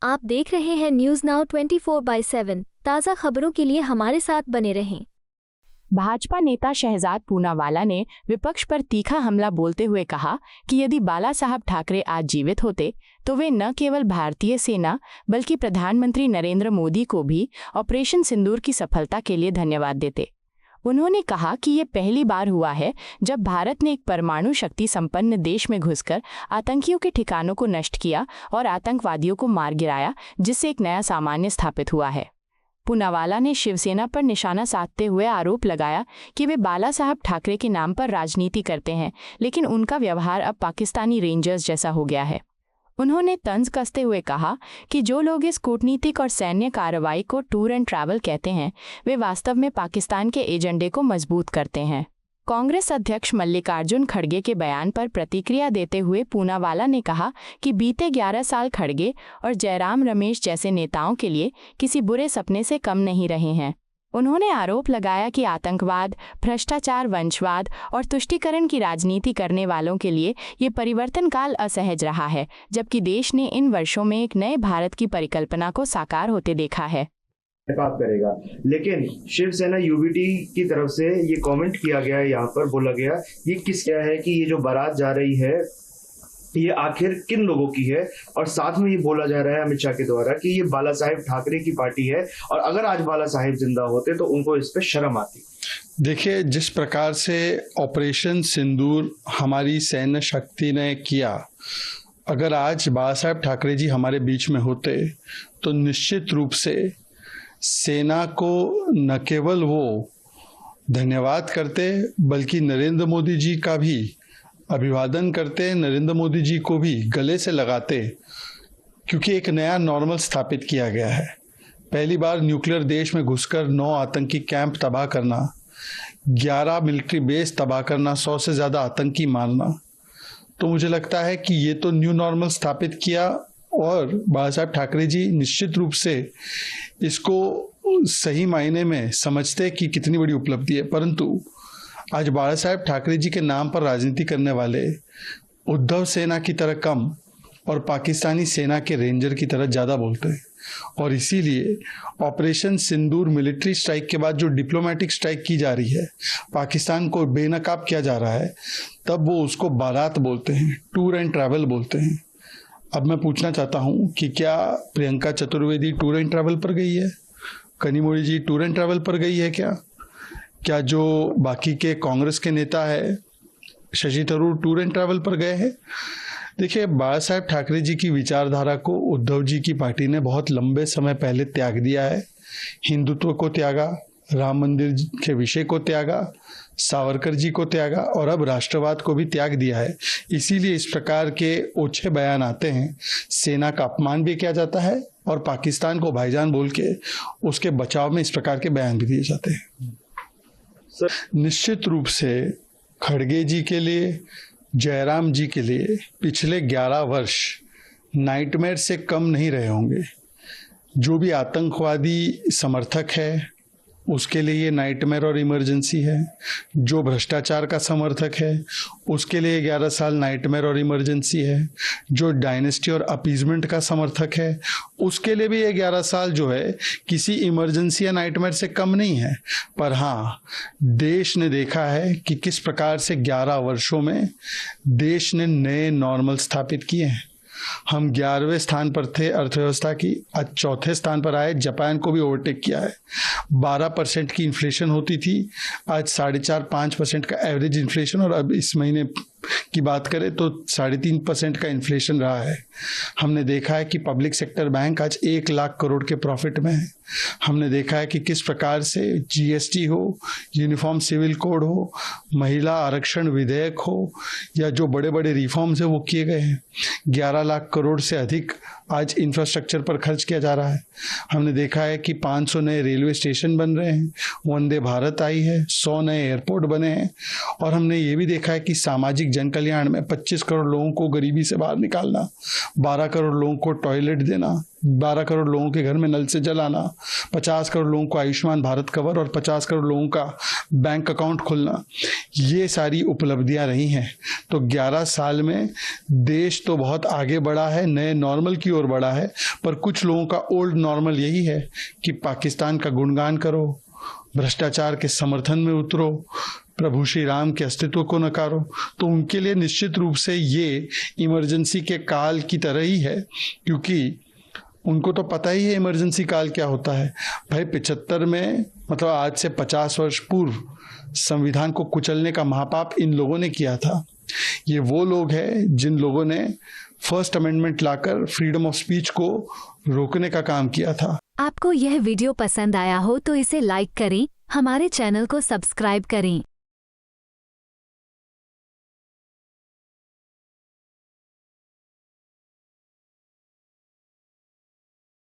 आप देख रहे हैं न्यूज नाउ 24/7। ताज़ा खबरों के लिए हमारे साथ बने रहें। भाजपा नेता शहजाद पूनावाला ने विपक्ष पर तीखा हमला बोलते हुए कहा कि यदि बाला साहब ठाकरे आज जीवित होते तो वे न केवल भारतीय सेना बल्कि प्रधानमंत्री नरेंद्र मोदी को भी ऑपरेशन सिंदूर की सफलता के लिए धन्यवाद देते। उन्होंने कहा कि ये पहली बार हुआ है जब भारत ने एक परमाणु शक्ति संपन्न देश में घुसकर आतंकियों के ठिकानों को नष्ट किया और आतंकवादियों को मार गिराया, जिससे एक नया सामान्य स्थापित हुआ है। पूनावाला ने शिवसेना पर निशाना साधते हुए आरोप लगाया कि वे बाला साहब ठाकरे के नाम पर राजनीति करते हैं, लेकिन उनका व्यवहार अब पाकिस्तानी रेंजर्स जैसा हो गया है। उन्होंने तंज कसते हुए कहा कि जो लोग इस कूटनीतिक और सैन्य कार्रवाई को टूर एंड ट्रैवल कहते हैं, वे वास्तव में पाकिस्तान के एजेंडे को मजबूत करते हैं। कांग्रेस अध्यक्ष मल्लिकार्जुन खड़गे के बयान पर प्रतिक्रिया देते हुए पूनावाला ने कहा कि बीते 11 साल खड़गे और जयराम रमेश जैसे नेताओं के लिए किसी बुरे सपने से कम नहीं रहे हैं। उन्होंने आरोप लगाया कि आतंकवाद, भ्रष्टाचार, वंशवाद और तुष्टीकरण की राजनीति करने वालों के लिए ये परिवर्तन काल असहज रहा है, जबकि देश ने इन वर्षों में एक नए भारत की परिकल्पना को साकार होते देखा है। बात करेगा, लेकिन शिवसेना यूबीटी की तरफ से ये कमेंट किया गया है, यहाँ पर बोला गया ये किस क्या है कि ये जो बारात जा रही है ये आखिर किन लोगों की है, और साथ में ये बोला जा रहा है अमित शाह के द्वारा कि ये बाला साहेब ठाकरे की पार्टी है और अगर आज बाला साहेब जिंदा होते तो उनको इस पे शर्म आती। देखिए, जिस प्रकार से ऑपरेशन सिंदूर हमारी सैन्य शक्ति ने किया, अगर आज बाला साहेब ठाकरे जी हमारे बीच में होते तो निश्चित रूप से सेना को न केवल वो धन्यवाद करते बल्कि नरेंद्र मोदी जी का भी अभिवादन करते, नरेंद्र मोदी जी को भी गले से लगाते, क्योंकि एक नया नॉर्मल स्थापित किया गया है। पहली बार न्यूक्लियर देश में घुसकर 9 आतंकी कैंप तबाह करना, 11 मिलिट्री बेस तबाह करना, 100 से ज़्यादा आतंकी मारना, तो मुझे लगता है कि ये तो न्यू नॉर्मल स्थापित किया और बाला साहब ठाकरे जी निश्चित रूप से इसको सही मायने में समझते कि कितनी बड़ी उपलब्धि है। परंतु आज बाला साहब ठाकरे जी के नाम पर राजनीति करने वाले उद्धव सेना की तरह कम और पाकिस्तानी सेना के रेंजर की तरह ज़्यादा बोलते हैं, और इसीलिए ऑपरेशन सिंदूर मिलिट्री स्ट्राइक के बाद जो डिप्लोमेटिक स्ट्राइक की जा रही है, पाकिस्तान को बेनकाब किया जा रहा है, तब वो उसको बारात बोलते हैं, टूर एंड ट्रैवल बोलते हैं। अब मैं पूछना चाहता हूँ कि क्या Priyanka Chaturvedi tour and travel पर गई है? कनिमोळी जी टूर एंड ट्रैवल पर गई है क्या जो बाकी के कांग्रेस के नेता है Shashi Tharoor tour and travel पर गए हैं? देखिए, बाला साहेब ठाकरे जी की विचारधारा को उद्धव जी की पार्टी ने बहुत लंबे समय पहले त्याग दिया है। हिंदुत्व को त्यागा, राम मंदिर के विषय को त्यागा, सावरकर जी को त्यागा और अब राष्ट्रवाद को भी त्याग दिया है। इसीलिए इस प्रकार के ओछे बयान आते हैं, सेना का अपमान भी किया जाता है और पाकिस्तान को भाईजान बोल के उसके बचाव में इस प्रकार के बयान भी दिए जाते हैं। निश्चित रूप से खड़गे जी के लिए, जयराम जी के लिए पिछले 11 वर्ष नाइटमेयर से कम नहीं रहे होंगे। जो भी आतंकवादी समर्थक है उसके लिए ये नाइटमेयर और इमरजेंसी है। जो भ्रष्टाचार का समर्थक है उसके लिए 11 साल नाइटमेयर और इमरजेंसी है। जो डायनेस्टी और अपीजमेंट का समर्थक है उसके लिए भी ये 11 साल जो है किसी इमरजेंसी या नाइटमेयर से कम नहीं है। पर हाँ, देश ने देखा है कि किस प्रकार से 11 वर्षों में देश ने नए नॉर्मल स्थापित किए हैं। हम 11वें स्थान पर थे अर्थव्यवस्था की, आज 4थे स्थान पर आए, जापान को भी ओवरटेक किया है। 12% की इन्फ्लेशन होती थी, आज 4.5-5% का एवरेज इन्फ्लेशन, और अब इस महीने की बात करें तो 3.5% का इन्फ्लेशन रहा है। हमने देखा है कि पब्लिक सेक्टर बैंक आज 1 लाख करोड़ के प्रॉफिट में है। हमने देखा है कि किस प्रकार से जीएसटी हो, यूनिफॉर्म सिविल कोड हो, महिला आरक्षण विधेयक हो, या जो बड़े बड़े रिफॉर्म्स है वो किए गए हैं। 11 लाख करोड़ से अधिक आज इंफ्रास्ट्रक्चर पर खर्च किया जा रहा है। हमने देखा है कि 500 नए रेलवे स्टेशन बन रहे हैं, वंदे भारत आई है, 100 नए एयरपोर्ट बने हैं, और हमने ये भी देखा है कि सामाजिक जन कल्याण में 25 करोड़ लोगों को गरीबी से बाहर निकालना, 12 करोड़ लोगों को टॉयलेट देना, 12 करोड़ लोगों के घर में नल से जल आना, 50 करोड़ लोगों को आयुष्मान भारत कवर और 50 करोड़ लोगों का बैंक अकाउंट खुलना, ये सारी उपलब्धियां रही हैं। तो 11 साल में देश तो बहुत आगे बढ़ा है, नए नॉर्मल की ओर बढ़ा है, पर कुछ लोगों का ओल्ड नॉर्मल यही है कि पाकिस्तान का गुणगान करो, भ्रष्टाचार के समर्थन में उतरो, प्रभु श्री राम के अस्तित्व को नकारो। तो उनके लिए निश्चित रूप से ये इमरजेंसी के काल की तरह ही है, क्योंकि उनको तो पता ही है इमरजेंसी काल क्या होता है। भाई 75 में, मतलब आज से 50 वर्ष पूर्व संविधान को कुचलने का महापाप इन लोगों ने किया था। ये वो लोग हैं जिन लोगों ने first amendment locker freedom of speech को रोकने का काम किया था। आपको यह वीडियो पसंद आया हो तो इसे लाइक करें, हमारे चैनल को सब्सक्राइब करें।